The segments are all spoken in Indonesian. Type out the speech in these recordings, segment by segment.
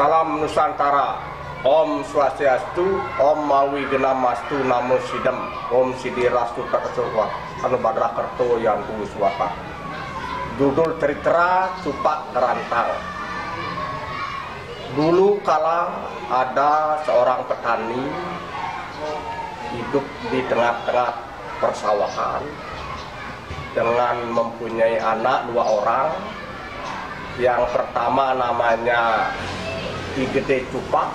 Salam Nusantara. Om Swastiastu, Om Mawi Genamastu Namo Sidem, Om Sidirastu Taksurwa, Anu Badra Kerto yang Kuwiswata. Judul cerita Cupak Kerantang. Dulu kala ada seorang petani hidup di tengah-tengah persawahan dengan mempunyai anak 2 orang. Yang pertama namanya Ki Gede Cupak,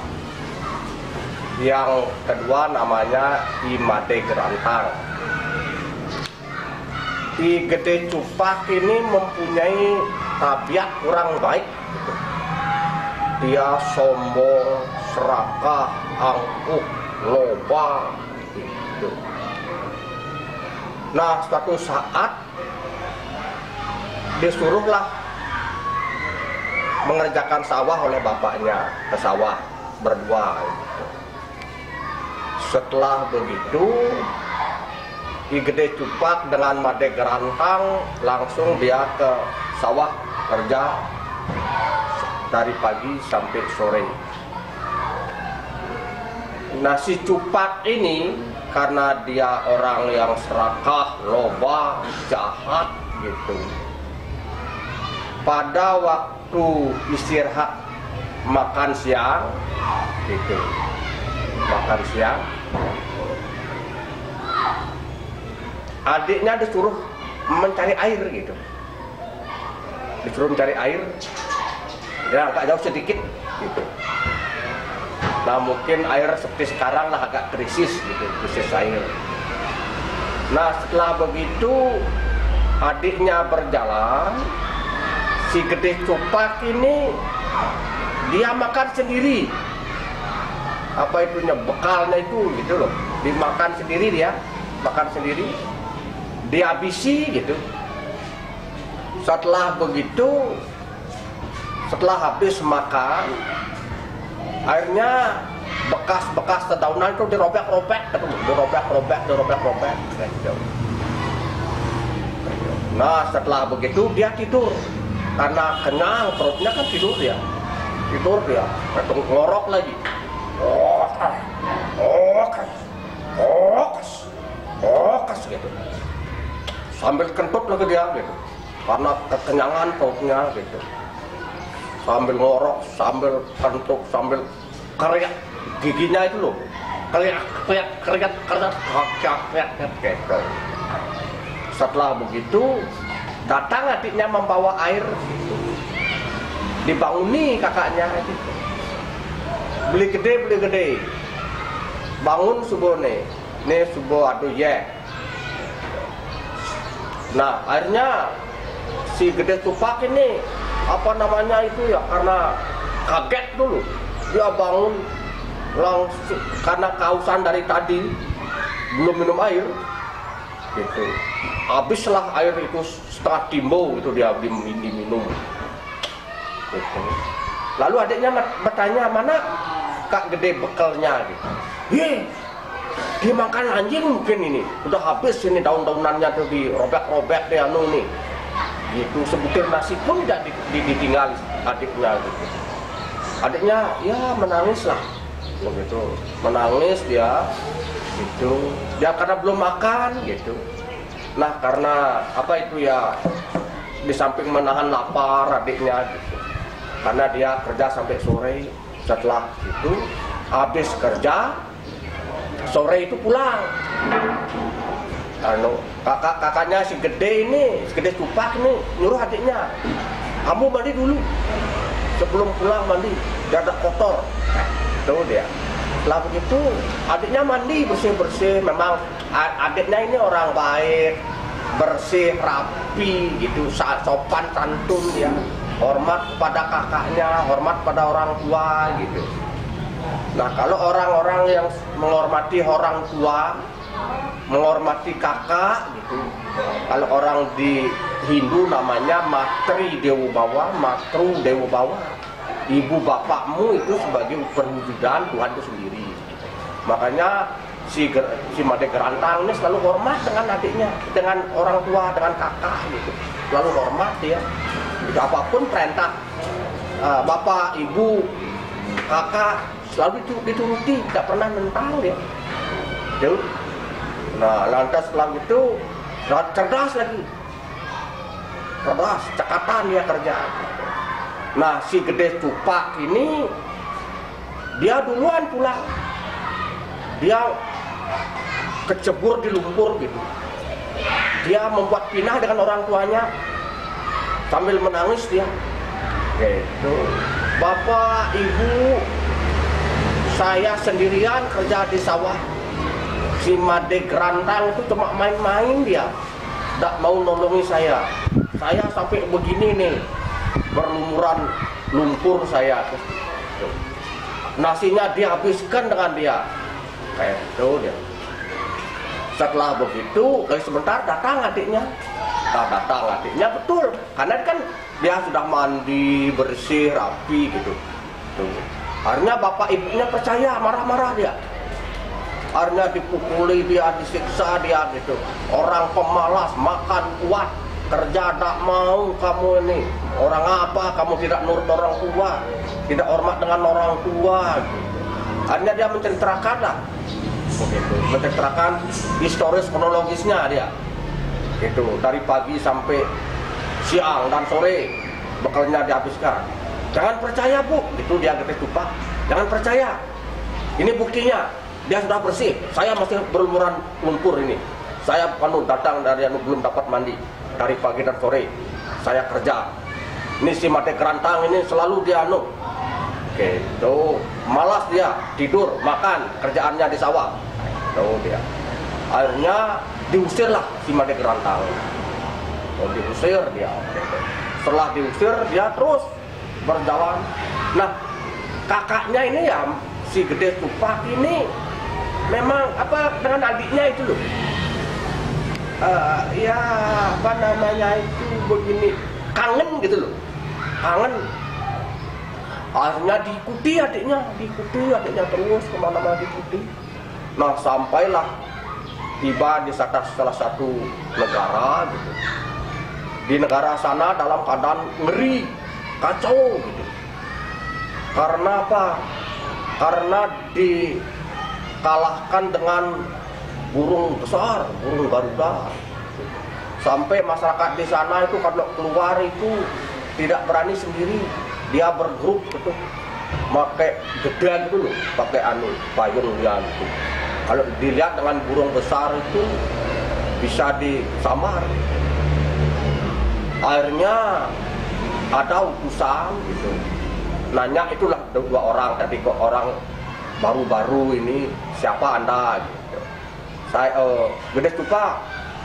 yang kedua namanya Ki Made Gerantang. Ki Gede Cupak ini mempunyai tabiat kurang baik. Dia sombong, serakah, angkuh, loba gitu. Nah, suatu saat disuruhlah mengerjakan sawah oleh bapaknya ke sawah berdua gitu. Setelah begitu Ki Gede Cupak dengan Made Gerantang langsung dia ke sawah kerja dari pagi sampai sore. Nah, si Cupak ini karena dia orang yang serakah, loba, jahat gitu. Pada waktu istirahat makan siang gitu, makan siang, adiknya disuruh mencari air gitu, disuruh mencari air, ya agak jauh sedikit gitu. Nah, mungkin air seperti sekarang lah agak krisis gitu, krisis air. Nah, setelah begitu adiknya berjalan, si Gede Cupak ini dia makan sendiri. Apa itunya, bekalnya itu gitu loh, dimakan sendiri, dia makan sendiri, dihabisi gitu. Setelah begitu, setelah habis makan, akhirnya bekas-bekas dedaunan itu dirobek-robek gitu. Nah, setelah begitu dia tidur karena kenyang, perutnya kan tidur dia ngorok lagi, gitu, sambil kentut lagi dia gitu, karena kekenyangan perutnya gitu, sambil ngorok, sambil kentut, sambil keriak giginya itu loh, keriak gitu. Setelah begitu datang adiknya membawa air gitu. Dibanguni kakaknya gitu. Beli gede, bangun subuh nih subuh aduh ye. Nah, akhirnya si Gede Cupak ini apa namanya itu ya, karena kaget dulu dia bangun langsung karena kehausan dari tadi belum minum air gitu. Habislah air itu setengah timbo itu dia diminum gitu. Lalu adiknya bertanya, mana Kak Gede bekalnya gitu. Dia makan anjing mungkin ini, udah habis ini daun-daunannya tuh dirobek-robek deh anu nih gitu. Sebutir nasi pun tidak ditinggal adiknya gitu. Adiknya ya menangis lah begitu, menangis dia gitu. Dia karena belum makan gitu. Nah, karena apa itu ya, di samping menahan lapar adiknya gitu, karena dia kerja sampai sore. Setelah itu habis kerja sore itu pulang. Kakaknya si Gede ini, si Gede Cupak ini nyuruh adiknya, kamu mandi dulu, sebelum pulang mandi, dada kotor. Tuh dia. Setelah begitu adiknya mandi bersih-bersih. Memang adiknya ini orang baik, bersih, rapi gitu, sopan santun dia, hormat pada kakaknya, hormat pada orang tua gitu. Nah, kalau orang-orang yang menghormati orang tua, menghormati kakak gitu, kalau orang di Hindu namanya Matri Dewa Bawa, Matru Dewa Bawa. Ibu bapakmu itu sebagai perwujudan Tuhan itu sendiri. Makanya si Made Gerantang ini selalu hormat dengan adiknya, dengan orang tua, dengan kakak gitu. Selalu hormat dia. Apapun perintah bapak, ibu kakak selalu dituruti, tidak pernah nentang dia. Nah, lantas setelah itu cerdas lagi, cerdas, cekatan dia kerja. Nah, si Gede Tupak ini dia duluan pulang, dia kecebur di lumpur gitu. Dia membuat pinah dengan orang tuanya sambil menangis dia. Gitu. Bapak, ibu, saya sendirian kerja di sawah. Si Made Gerantang itu cuma main-main dia, tidak mau nolongi saya. Saya sampai begini nih, berlumuran lumpur saya. Nasinya dihabiskan dengan dia. Kayak itu dia. Setelah begitu, sebentar datang adiknya. Datang adiknya betul, karena kan dia sudah mandi, bersih, rapi gitu. Akhirnya bapak ibunya percaya, marah-marah dia. Akhirnya dipukuli dia, disiksa dia gitu. Orang pemalas, makan kuat, kerja tak mau kamu ini. Orang apa? Kamu tidak nurut orang tua, tidak hormat dengan orang tua. Gitu. Akhirnya dia menceritakan lah, begitu, menceritakan historis kronologisnya dia. Itu dari pagi sampai siang dan sore bekalnya dihabiskan. Jangan percaya bu, itu dia Gede Tupak. Jangan percaya. Ini buktinya. Dia sudah bersih, saya masih berlumuran lumpur ini. Saya datang dari belum dapat mandi dari pagi dan sore. Saya kerja. Ini si Made Gerantang ini selalu dia gitu. Malas dia, tidur, makan, kerjaannya di sawah. Tuh dia. Akhirnya diusirlah si Made Gerantang. Diusir dia. Setelah diusir dia terus berjalan. Nah, kakaknya ini ya si Gede Tupak ini memang apa dengan adiknya itu loh, ya apa namanya itu begini, kangen gitu loh, kangen. Akhirnya diikuti adiknya terus kemana-mana diikuti. Nah sampailah tiba di salah satu negara gitu. Di negara sana dalam keadaan ngeri, kacau gitu. Karena apa? Karena dikalahkan dengan burung besar, burung Garuda. Sampai masyarakat di sana itu kalau keluar itu tidak berani sendiri, dia bergrup gitu, pakai gede gitu loh, pakai payung dia gitu. Kalau dilihat dengan burung besar itu bisa disambar. Akhirnya ada utusan gitu, nanya itulah dua orang tadi, kok orang baru-baru ini siapa anda gitu. Saya Gede Tupak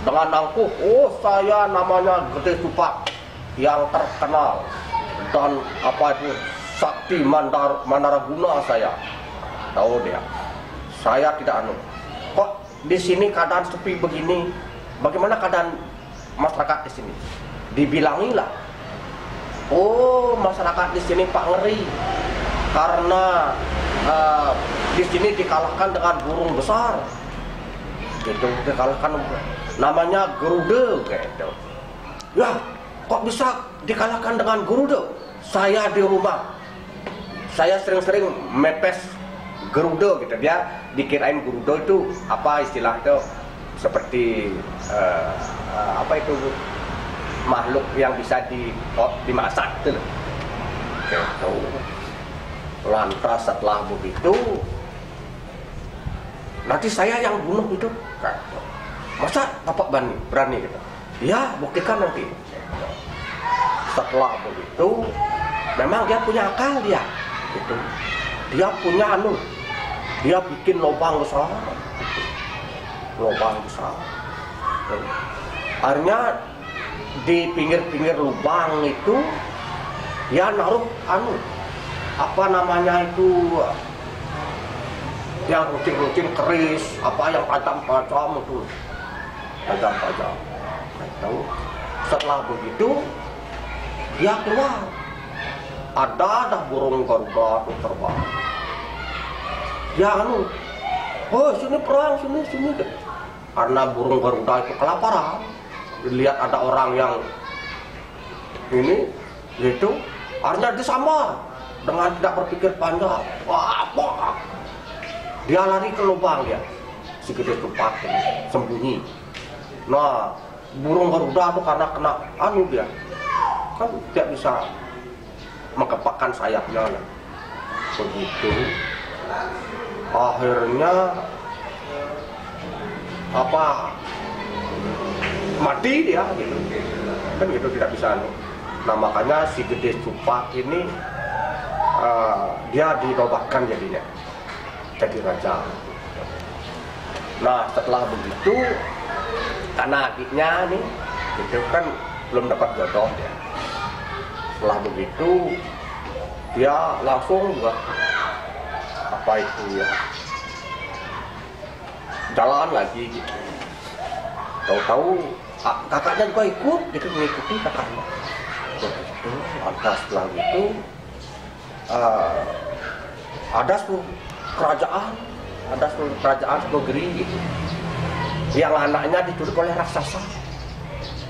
dengan angkuh, oh saya namanya Gede Tupak yang terkenal dan apa itu sakti mandaraguna saya. Tahu dia. Saya tidak kok di sini keadaan sepi begini. Bagaimana keadaan masyarakat di sini? Dibilangilah. Oh, masyarakat di sini Pak ngeri karena di sini dikalahkan dengan burung besar. Gitu, dikalahkan namanya Garuda gitu. Ya, kok bisa dikalahkan dengan Garuda? Saya di rumah, saya sering-sering mepes Garuda gitu. Dia dikirain Garuda itu apa istilah itu seperti apa itu makhluk yang bisa dimasak gitu. Gitu. Lantas setelah begitu, nanti saya yang bunuh itu. Masa Bapak berani gitu? Ya, buktikan nanti. Setelah begitu, memang dia punya akal dia. Gitu. Dia punya dia bikin lubang besar. Lubang besar. Akhirnya di pinggir-pinggir lubang itu dia naruh apa namanya itu yang runcing-runcing keris, apa yang tajam-tajam itu, tajam-tajam. Setelah begitu dia keluar, ada burung Garuda itu terbang. Dia oh sini perang, sini. Karena burung Garuda itu kelaparan, dilihat ada orang yang ini gitu, akhirnya disambar dengan tidak berpikir panjang, wah, dia lari ke lubang dia, si Gede Tupak ini, sembunyi. Nah, burung Garuda tuh karena kena anu dia, kan tidak bisa mengepakkan sayapnya. Lah. Begitu, akhirnya mati dia gitu, kan gitu tidak bisa anu. Nah makanya si Gede Tupak ini dia dinobatkan jadinya jadi raja. Nah setelah begitu karena adiknya nih itu kan belum dapat jodoh ya. Setelah begitu dia langsung buat jalan lagi gitu. Tahu-tahu kakaknya juga ikut gitu, mengikuti kakaknya. Begitu, lantas setelah itu ada sebuah kerajaan negeri gitu. Yang anaknya diculik oleh raksasa,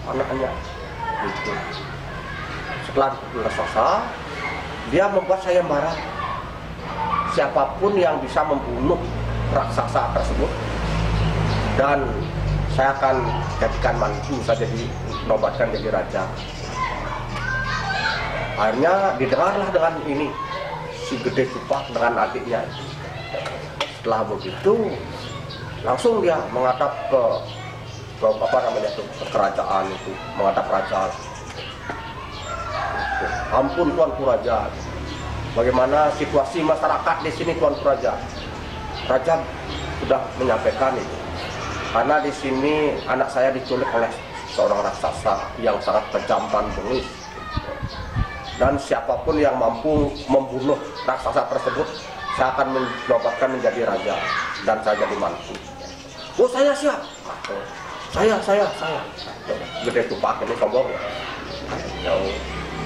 anaknya gitu. Setelah diculik raksasa, dia membuat sayembara. Siapapun yang bisa membunuh raksasa tersebut, dan saya akan jadikan mantu, saya nobatkan jadi raja. Akhirnya didengarlah dengan ini si Gede Tupak dengan adiknya. Setelah begitu langsung dia menghadap ke kerajaan itu, menghadap raja. Ampun Tuanku Raja, bagaimana situasi masyarakat di sini Tuanku Raja? Raja sudah menyampaikan itu, karena di sini anak saya diculik oleh seorang raksasa yang sangat kejam dan bengis. Dan siapapun yang mampu membunuh raksasa tersebut, saya akan menobatkan menjadi raja dan saya jadi mantu. Oh saya siap. Saya. Gede Tupak ini sombong.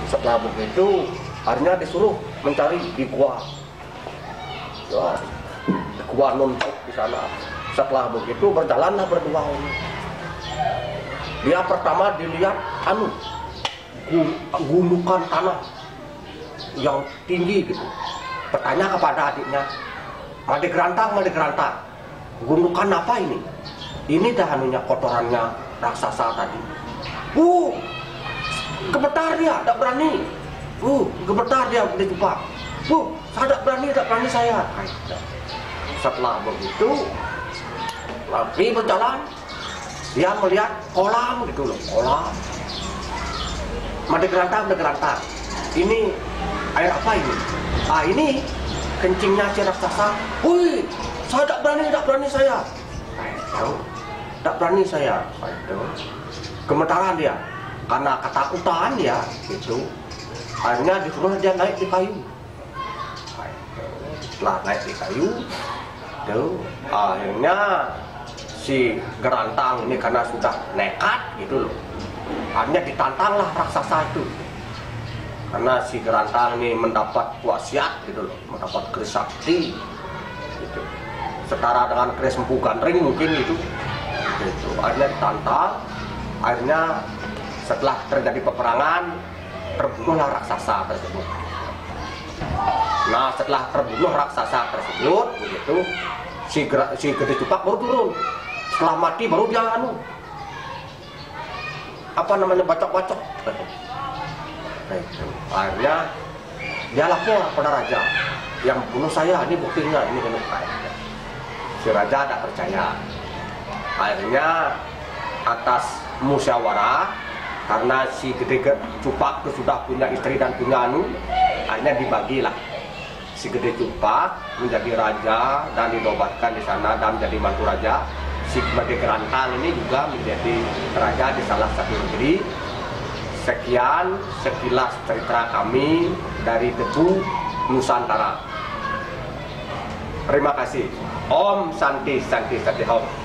Setelah begitu, akhirnya disuruh mencari di gua. Ya, di gua Nuntuk di sana. Setelah begitu berjalanlah berdua. Dia pertama dilihat gundukan tanah yang tinggi gitu. Bertanya kepada adiknya, Made Gerantang, gundukan apa ini? Ini dah anunya, kotorannya raksasa tadi. Gemetar dia, tak berani. Gemetar dia Gede Tupak. Saya tak berani saya. Setelah begitu, lagi berjalan, dia melihat kolam gitu loh, kolam. Made Gerantang. Ini air apa ini? Ini kencingnya si raksasa. Saya tak berani saya. Tak berani saya. Gemetaran dia, karena ketakutan dia gitu. Akhirnya disuruh dia naik di kayu. Setelah naik di kayu, akhirnya si Gerantang ini karena sudah nekat gitu loh, akhirnya ditantanglah raksasa itu. Karena si Gerantang ini mendapat wasiat gitu loh, mendapat keris sakti gitu. Setara dengan keris Empu Gandring mungkin gitu. Akhirnya ditantang. Akhirnya setelah terjadi peperangan, terbunuhlah raksasa tersebut. Nah setelah terbunuh raksasa tersebut begitu, si Gede Tupak baru turun. Setelah mati baru dia bacok-bacok. Akhirnya dia lapor pada raja, yang bunuh saya, ini buktinya, ini kan. Si raja tidak percaya. Akhirnya atas musyawarah, karena si Gede Tupak itu sudah punya istri dan punya akhirnya dibagilah. Si Gede Tupak menjadi raja dan dinobatkan di sana dan menjadi mantu raja. Si Made Gerantang ini juga menjadi raja di salah satu negeri. Sekian sekilas cerita kami dari Debu Nusantara. Terima kasih. Om Santi Om.